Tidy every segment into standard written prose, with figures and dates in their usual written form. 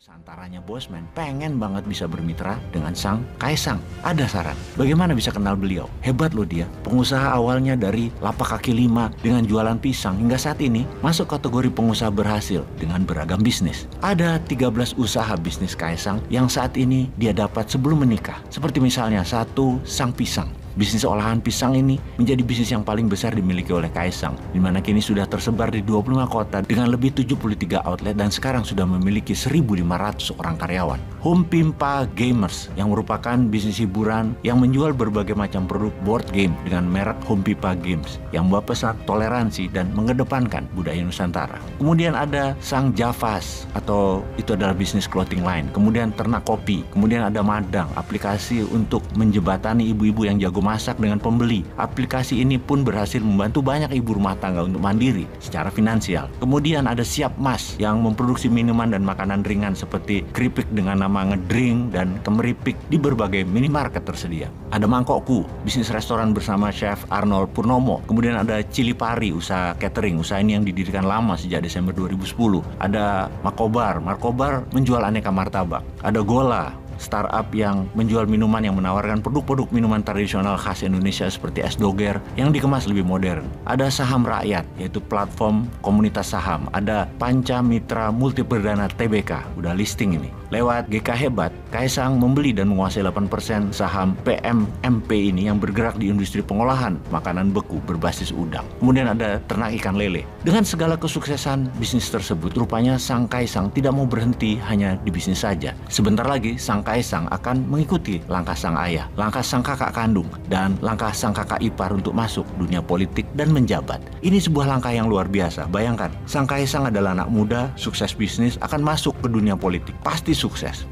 Santaranya Bosman pengen banget bisa bermitra dengan sang Kaisang. Ada saran, bagaimana bisa kenal beliau? Hebat loh dia, pengusaha awalnya dari lapak kaki lima dengan jualan pisang hingga saat ini masuk kategori pengusaha berhasil dengan beragam bisnis. Ada 13 usaha bisnis Kaisang yang saat ini dia dapat sebelum menikah. Seperti misalnya satu, sang pisang. Bisnis olahan pisang ini menjadi bisnis yang paling besar dimiliki oleh Kaisang, di mana kini sudah tersebar di 25 kota dengan lebih 73 outlet dan sekarang sudah memiliki 1.500 orang karyawan. Home Pimpa Gamers yang merupakan bisnis hiburan yang menjual berbagai macam produk board game dengan merek Home Pimpa Games yang membawa pesan toleransi dan mengedepankan budaya Nusantara. Kemudian ada Sang Javas atau itu adalah bisnis clothing line. Kemudian ternak kopi. Kemudian ada Madang, aplikasi untuk menjebatani ibu-ibu yang jago masak dengan pembeli. Aplikasi ini pun berhasil membantu banyak ibu rumah tangga untuk mandiri secara finansial. Kemudian ada Siap Mas yang memproduksi minuman dan makanan ringan seperti keripik dengan nama ngedrink dan kemeripik di berbagai minimarket tersedia. Ada Mangkokku, bisnis restoran bersama Chef Arnold Purnomo. Kemudian ada Cili Pari, usaha catering. Usaha ini yang didirikan lama sejak Desember 2010. Ada Markobar menjual aneka martabak. Ada Gola, startup yang menjual minuman yang menawarkan produk-produk minuman tradisional khas Indonesia seperti es doger yang dikemas lebih modern. Ada Saham Rakyat, yaitu platform komunitas saham. Ada Panca Mitra Multi Perdana TBK, udah listing ini. Lewat GK Hebat, Kaisang membeli dan menguasai 8% saham PMMP ini yang bergerak di industri pengolahan makanan beku berbasis udang. Kemudian ada ternak ikan lele. Dengan segala kesuksesan bisnis tersebut, rupanya sang Kaisang tidak mau berhenti hanya di bisnis saja. Sebentar lagi sang Kaisang akan mengikuti langkah sang ayah, langkah sang kakak kandung, dan langkah sang kakak ipar untuk masuk dunia politik dan menjabat. Ini sebuah langkah yang luar biasa. Bayangkan, sang Kaisang adalah anak muda, sukses bisnis, akan masuk ke dunia politik. Pasti sukses.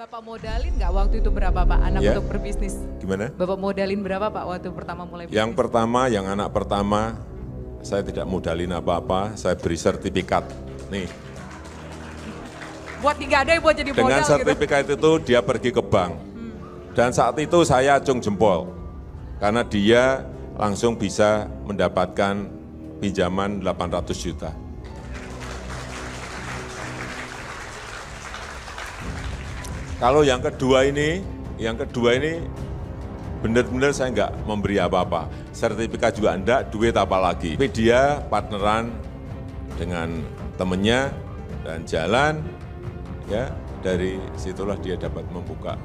Bapak modalin nggak waktu itu berapa Pak anak Ya. untuk berbisnis? Gimana? Bapak modalin berapa Pak waktu pertama mulai bisnis? Yang anak pertama, saya tidak modalin apa-apa, saya beri sertifikat. Nih, Buat digadai buat jadi modal dengan gitu. sertifikat itu dia pergi ke bank. Dan saat itu saya acung jempol, karena dia langsung bisa mendapatkan pinjaman 800 juta. Kalau yang kedua ini benar-benar saya nggak memberi apa-apa. Sertifikat juga enggak, duit apa lagi. Tapi dia partneran dengan temennya dan jalan, ya dari situlah dia dapat membuka.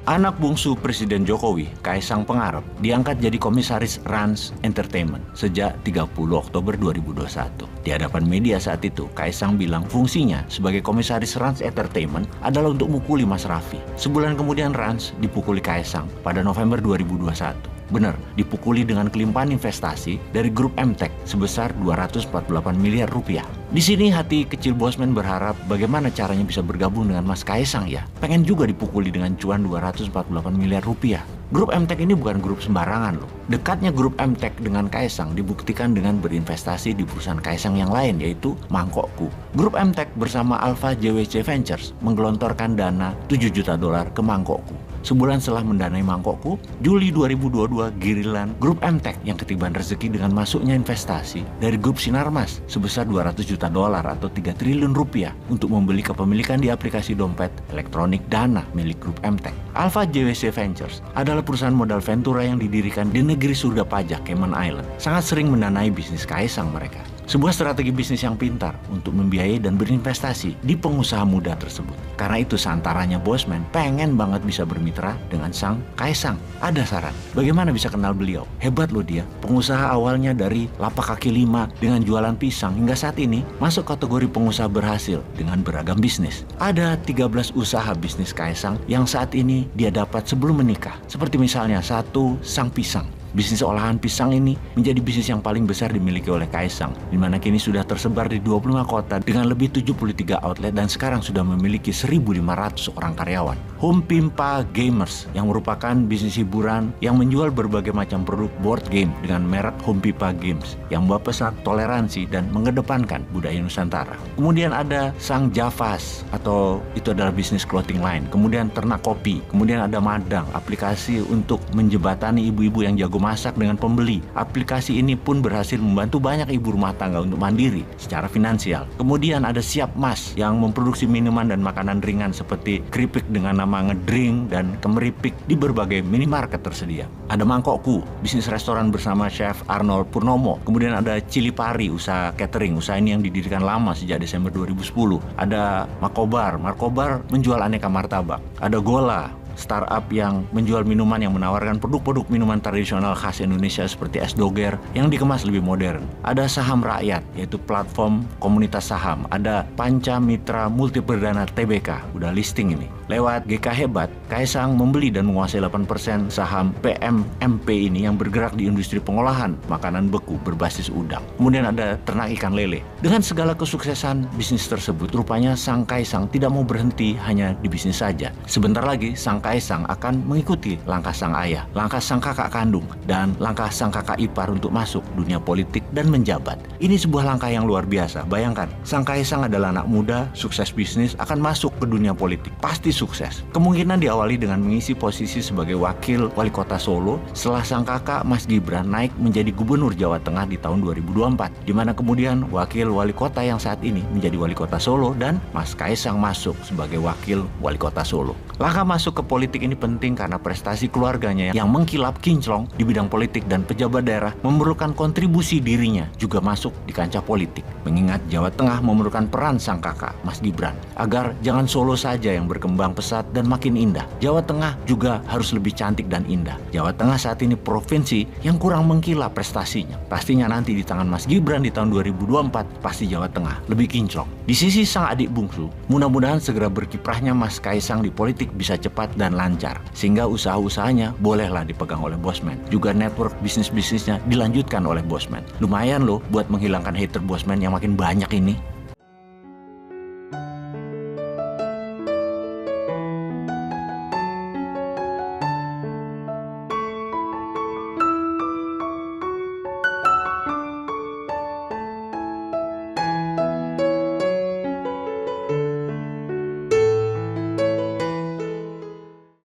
Anak bungsu Presiden Jokowi, Kaisang Pangarep, diangkat jadi komisaris Rans Entertainment sejak 30 Oktober 2021. Di hadapan media saat itu, Kaisang bilang fungsinya sebagai komisaris Rans Entertainment adalah untuk mukuli Mas Raffi. Sebulan kemudian Rans dipukuli Kaisang pada November 2021. Benar, dipukuli dengan kelimpahan investasi dari grup MTEK sebesar 248 miliar rupiah. Di sini hati kecil Bosman berharap bagaimana caranya bisa bergabung dengan Mas Kaisang ya. Pengen juga dipukuli dengan cuan 248 miliar rupiah. Grup MTEK ini bukan grup sembarangan loh. Dekatnya grup MTEK dengan Kaisang dibuktikan dengan berinvestasi di perusahaan Kaisang yang lain yaitu Mangkokku. Grup MTEK bersama Alpha JWC Ventures menggelontorkan dana $7 juta ke Mangkokku. Sebulan setelah mendanai Mangkokku, Juli 2022 giliran grup MTEK yang ketiban rezeki dengan masuknya investasi dari grup Sinarmas sebesar $200 juta atau 3 triliun rupiah untuk membeli kepemilikan di aplikasi dompet elektronik Dana milik grup MTEK. Alpha JWC Ventures adalah perusahaan modal Ventura yang didirikan di negeri surga pajak Cayman Island. Sangat sering mendanai bisnis Kaisang mereka. Sebuah strategi bisnis yang pintar untuk membiayai dan berinvestasi di pengusaha muda tersebut. Karena itu santaranya Bosman pengen banget bisa bermitra dengan sang Kaisang. Ada saran, bagaimana bisa kenal beliau? Hebat loh dia, pengusaha awalnya dari lapak kaki lima dengan jualan pisang hingga saat ini masuk kategori pengusaha berhasil dengan beragam bisnis. Ada 13 usaha bisnis Kaisang yang saat ini dia dapat sebelum menikah. Seperti misalnya satu, sang pisang. bisnis olahan pisang ini menjadi bisnis yang paling besar dimiliki oleh Kaisang, di mana kini sudah tersebar di 25 kota dengan lebih 73 outlet dan sekarang sudah memiliki 1.500 orang karyawan. Home Pimpa Gamers yang merupakan bisnis hiburan yang menjual berbagai macam produk board game dengan merek Home Pimpa Games yang membawa pesan toleransi dan mengedepankan budaya Nusantara. Kemudian ada Sang Javas, atau itu adalah bisnis clothing line. Kemudian ternak kopi. Kemudian ada Madang, aplikasi untuk menjebatani ibu-ibu yang jago masak dengan pembeli. Aplikasi ini pun berhasil membantu banyak ibu rumah tangga untuk mandiri secara finansial. Kemudian ada Siap Mas yang memproduksi minuman dan makanan ringan seperti keripik dengan nama ngedrink dan kemeripik di berbagai minimarket tersedia. Ada Mangkokku, bisnis restoran bersama Chef Arnold Purnomo. Kemudian ada Cili Pari, usaha catering. Usaha ini yang didirikan lama sejak Desember 2010. Ada Markobar menjual aneka martabak. Ada Gola, startup yang menjual minuman yang menawarkan produk-produk minuman tradisional khas Indonesia seperti es doger yang dikemas lebih modern. Ada Saham Rakyat, yaitu platform komunitas saham. Ada Panca Mitra Multiperdana TBK, udah listing ini. Lewat GK Hebat, Kaisang membeli dan menguasai 8% saham PMMP ini yang bergerak di industri pengolahan makanan beku berbasis udang. Kemudian ada ternak ikan lele. Dengan segala kesuksesan bisnis tersebut, rupanya Sang Kaisang tidak mau berhenti hanya di bisnis saja. Sebentar lagi Sang Kaisang akan mengikuti langkah sang ayah, langkah sang kakak kandung, dan langkah sang kakak ipar untuk masuk dunia politik dan menjabat. Ini sebuah langkah yang luar biasa. Bayangkan, Sang Kaisang adalah anak muda, sukses bisnis, akan masuk ke dunia politik. Pasti sukses. Kemungkinan diawali dengan mengisi posisi sebagai wakil wali kota Solo setelah sang kakak Mas Gibran naik menjadi gubernur Jawa Tengah di tahun 2024, di mana kemudian wakil wali kota yang saat ini menjadi wali kota Solo dan Mas Kaisang masuk sebagai wakil wali kota Solo. Langkah masuk ke politik ini penting karena prestasi keluarganya yang mengkilap kinclong di bidang politik dan pejabat daerah memerlukan kontribusi dirinya juga masuk di kancah politik. Mengingat Jawa Tengah memerlukan peran sang kakak Mas Gibran agar jangan Solo saja yang berkembang pesat dan makin indah. Jawa Tengah juga harus lebih cantik dan indah. Jawa Tengah saat ini provinsi yang kurang mengkilap prestasinya. Pastinya nanti di tangan Mas Gibran di tahun 2024 pasti Jawa Tengah lebih kinclong. Di sisi sang adik bungsu, mudah-mudahan segera berkiprahnya Mas Kaisang di politik bisa cepat dan lancar sehingga usaha-usahanya bolehlah dipegang oleh Bosman. Juga network bisnis-bisnisnya dilanjutkan oleh Bosman. Lumayan loh buat menghilangkan hater Bosman yang makin banyak ini.